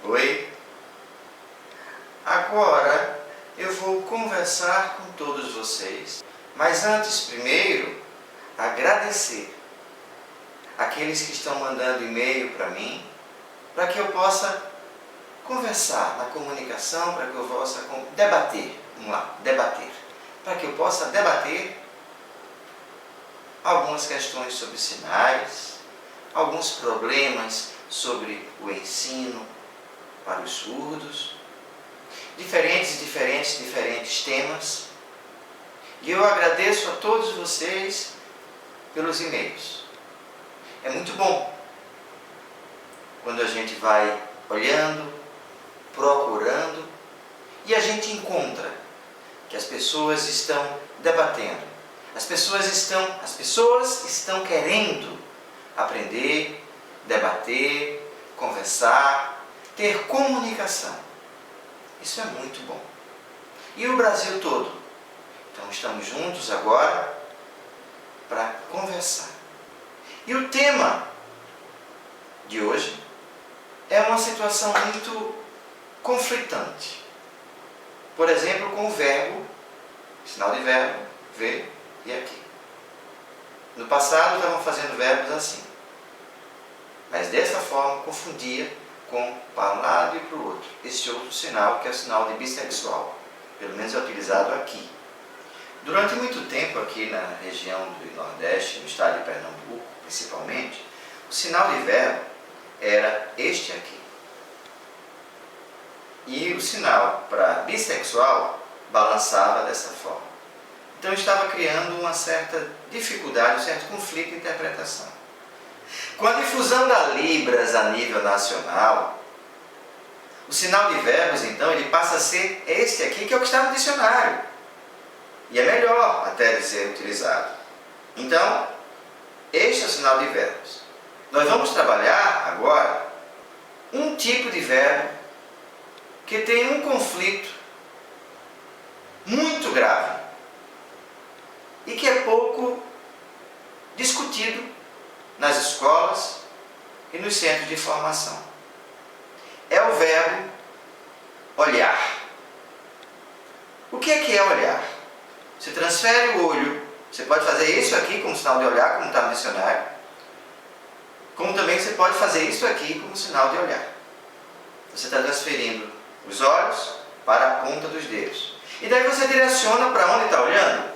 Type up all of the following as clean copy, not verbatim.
Oi? Agora eu vou conversar com todos vocês, mas antes, primeiro, agradecer aqueles que estão mandando e-mail para mim, para que eu possa conversar na comunicação, para que eu possa debater, vamos lá, debater, para que eu possa debater algumas questões sobre sinais, alguns problemas sobre o ensino para os surdos, diferentes temas. E eu agradeço a todos vocês pelos e-mails. É muito bom quando a gente vai olhando, procurando e a gente encontra que as pessoas estão debatendo. As pessoas estão querendo aprender, debater, conversar, ter comunicação. Isso é muito bom. E o Brasil todo. Então estamos juntos agora para conversar. E o tema de hoje é uma situação muito conflitante. Por exemplo, com o verbo, sinal de verbo, ver e aqui. No passado estavam fazendo verbos assim. Mas dessa forma confundia com para um lado e para o outro. Esse outro sinal, que é o sinal de bissexual. Pelo menos é utilizado aqui. Durante muito tempo aqui na região do Nordeste, no estado de Pernambuco, principalmente, o sinal de verbo era este aqui. E o sinal para bissexual balançava dessa forma. Então estava criando uma certa dificuldade, um certo conflito de interpretação. Com a difusão da Libras a nível nacional, o sinal de verbos, então, ele passa a ser este aqui, que é o que está no dicionário. E é melhor até de ser utilizado. Então, este é o sinal de verbos. Nós vamos trabalhar agora um tipo de verbo que tem um conflito muito grave e que é pouco discutido nas escolas e nos centros de formação. É o verbo olhar. O que é olhar? Você transfere o olho, você pode fazer isso aqui como sinal de olhar, como está no dicionário, como também você pode fazer isso aqui como sinal de olhar. Você está transferindo os olhos para a ponta dos dedos. E daí você direciona para onde está olhando?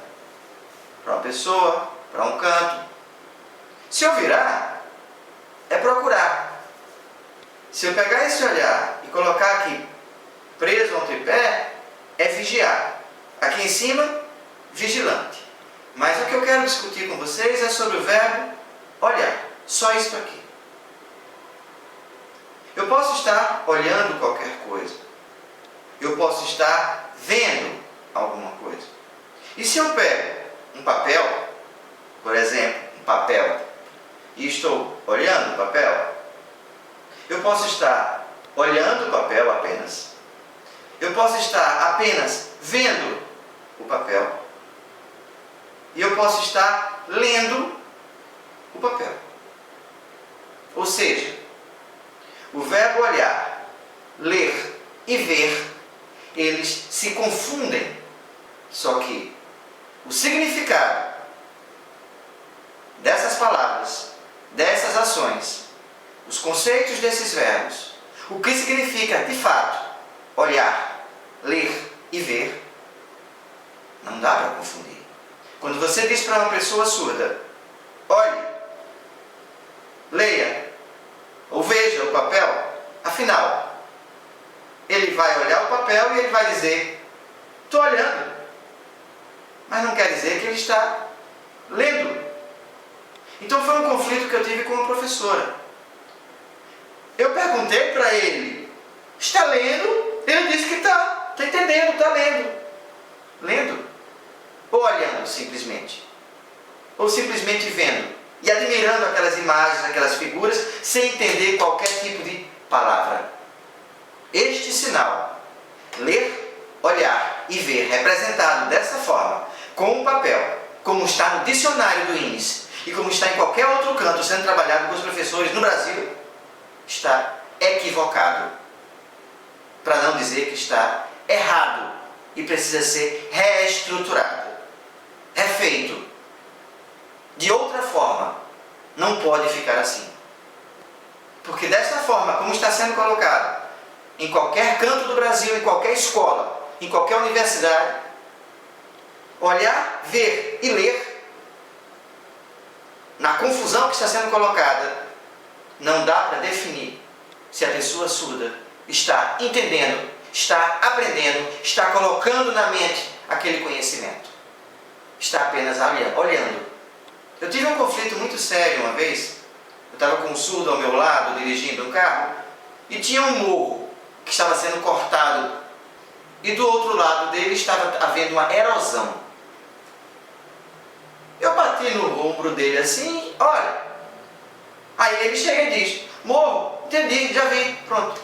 Para uma pessoa, para um canto. Se eu virar, é procurar. Se eu pegar esse olhar e colocar aqui preso a um tripé, é vigiar. Aqui em cima, vigilante. Mas o que eu quero discutir com vocês é sobre o verbo olhar. Só isso aqui. Eu posso estar olhando qualquer coisa. Eu posso estar vendo alguma coisa. E se eu pego um papel, por exemplo, um papel, e estou olhando o papel, eu posso estar olhando o papel apenas. Eu posso estar apenas vendo o papel. E eu posso estar lendo o papel. Ou seja, o verbo olhar, ler e ver, eles se confundem. Só que o significado dessas palavras, dessas ações, os conceitos desses verbos, o que significa de fato olhar, ler e ver, não dá para confundir. Quando você diz para uma pessoa surda, olhe, leia ou veja o papel, afinal, ele vai olhar o papel e ele vai dizer, estou olhando. Mas não quer dizer que ele está lendo. Então foi um conflito que eu tive com uma professora. Eu perguntei para ele, está lendo? Ele disse que está entendendo, está lendo. Lendo? Ou olhando simplesmente? Ou simplesmente vendo? E admirando aquelas imagens, aquelas figuras, sem entender qualquer tipo de palavra. Este sinal, ler, olhar e ver, representado dessa forma, com o papel, como está no dicionário do índice e como está em qualquer outro canto sendo trabalhado com os professores no Brasil, está equivocado. para não dizer que está errado e precisa ser reestruturado, refeito. De outra forma, não pode ficar assim. Porque desta forma, como está sendo colocado, em qualquer canto do Brasil, em qualquer escola, em qualquer universidade, olhar, ver e ler, na confusão que está sendo colocada, não dá para definir se a pessoa surda está entendendo, está aprendendo, está colocando na mente aquele conhecimento. Está apenas olhando. Eu tive um conflito muito sério uma vez. Eu estava com um surdo ao meu lado, dirigindo um carro, e tinha um morro que estava sendo cortado. E do outro lado dele estava havendo uma erosão. Eu bati no ombro dele assim, olha. Aí ele chega e diz, morro, entendi, já vi, pronto.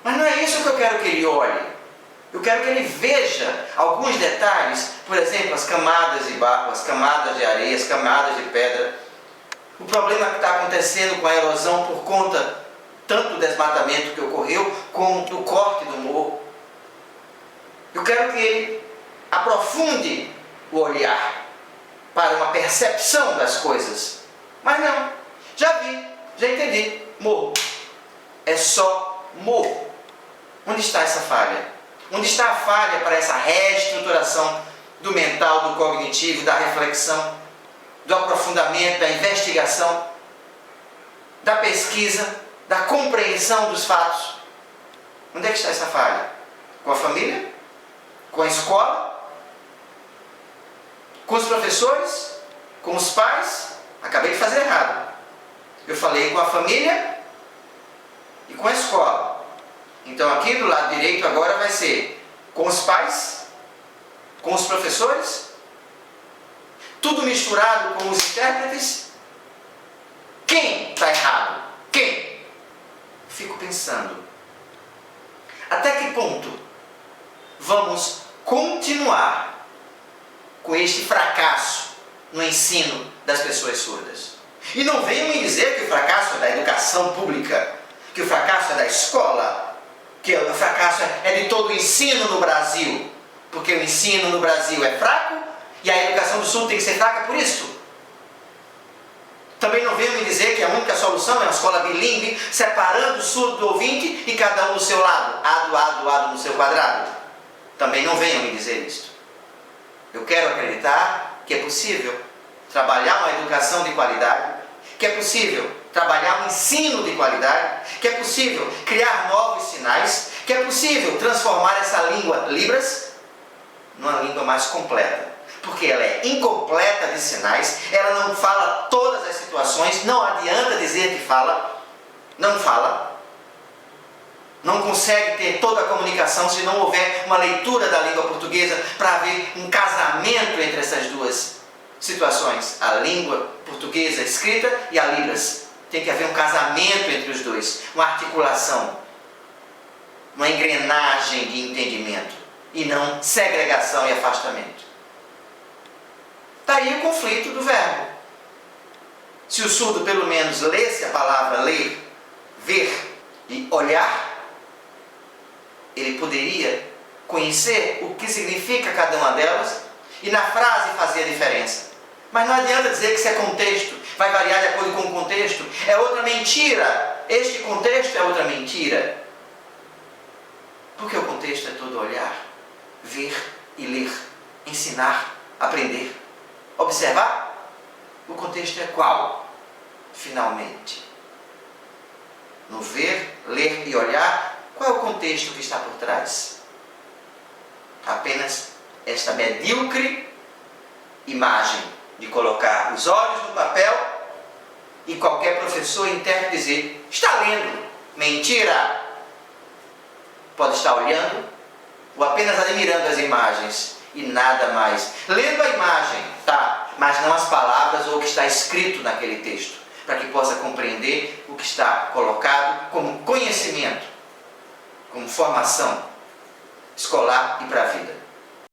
Mas não é isso que eu quero que ele olhe. Eu quero que ele veja alguns detalhes, por exemplo, as camadas de barro, as camadas de areia, as camadas de pedra. O problema que está acontecendo com a erosão por conta tanto do desmatamento que ocorreu, como do corte do morro. Eu quero que ele aprofunde o olhar para uma percepção das coisas. Mas não, já vi, já entendi, morro. É só morro. Onde está essa falha? Onde está a falha para essa reestruturação do mental, do cognitivo, da reflexão, do aprofundamento, da investigação, da pesquisa, da compreensão dos fatos? Onde é que está essa falha? Com a família? Com a escola? Com os professores? Com os pais? Acabei de fazer errado. Eu falei com a família e com a escola. Então aqui do lado direito agora vai ser com os pais, com os professores, tudo misturado com os intérpretes. Quem está errado? Quem? Fico pensando, até que ponto vamos continuar com este fracasso no ensino das pessoas surdas? E não venham me dizer que o fracasso é da educação pública, que o fracasso é da escola, que o fracasso é de todo o ensino no Brasil, porque o ensino no Brasil é fraco e a educação do surdo tem que ser fraca por isso. Também não venham me dizer que a única solução é uma escola bilíngue, separando o surdo do ouvinte e cada um do seu lado, ado no seu quadrado. Também não venham me dizer isso. Eu quero acreditar que é possível trabalhar uma educação de qualidade, que é possível trabalhar um ensino de qualidade, que é possível criar novos sinais, que é possível transformar essa língua Libras numa língua mais completa. Porque ela é incompleta de sinais, ela não fala todas as situações, não adianta dizer que fala, não fala, não consegue ter toda a comunicação se não houver uma leitura da língua portuguesa para haver um casamento entre essas duas situações, a língua portuguesa escrita e a Libras. Tem que haver um casamento entre os dois, uma articulação, uma engrenagem de entendimento, e não segregação e afastamento. Daí o conflito do verbo. Se o surdo pelo menos lesse a palavra ler, ver e olhar, ele poderia conhecer o que significa cada uma delas e na frase fazer a diferença. Mas não adianta dizer que isso é contexto, vai variar de acordo com o contexto. É outra mentira. Este contexto é outra mentira. Porque o contexto é todo olhar, ver e ler, ensinar, aprender, observar. O contexto é qual? Finalmente, no ver, ler e olhar, qual é o contexto que está por trás? Apenas esta medíocre imagem de colocar os olhos no papel e qualquer professor intérprete dizer, está lendo. Mentira! Pode estar olhando ou apenas admirando as imagens e nada mais. Lendo a imagem, tá, mas não as palavras ou o que está escrito naquele texto, para que possa compreender o que está colocado como conhecimento, como formação escolar e para a vida.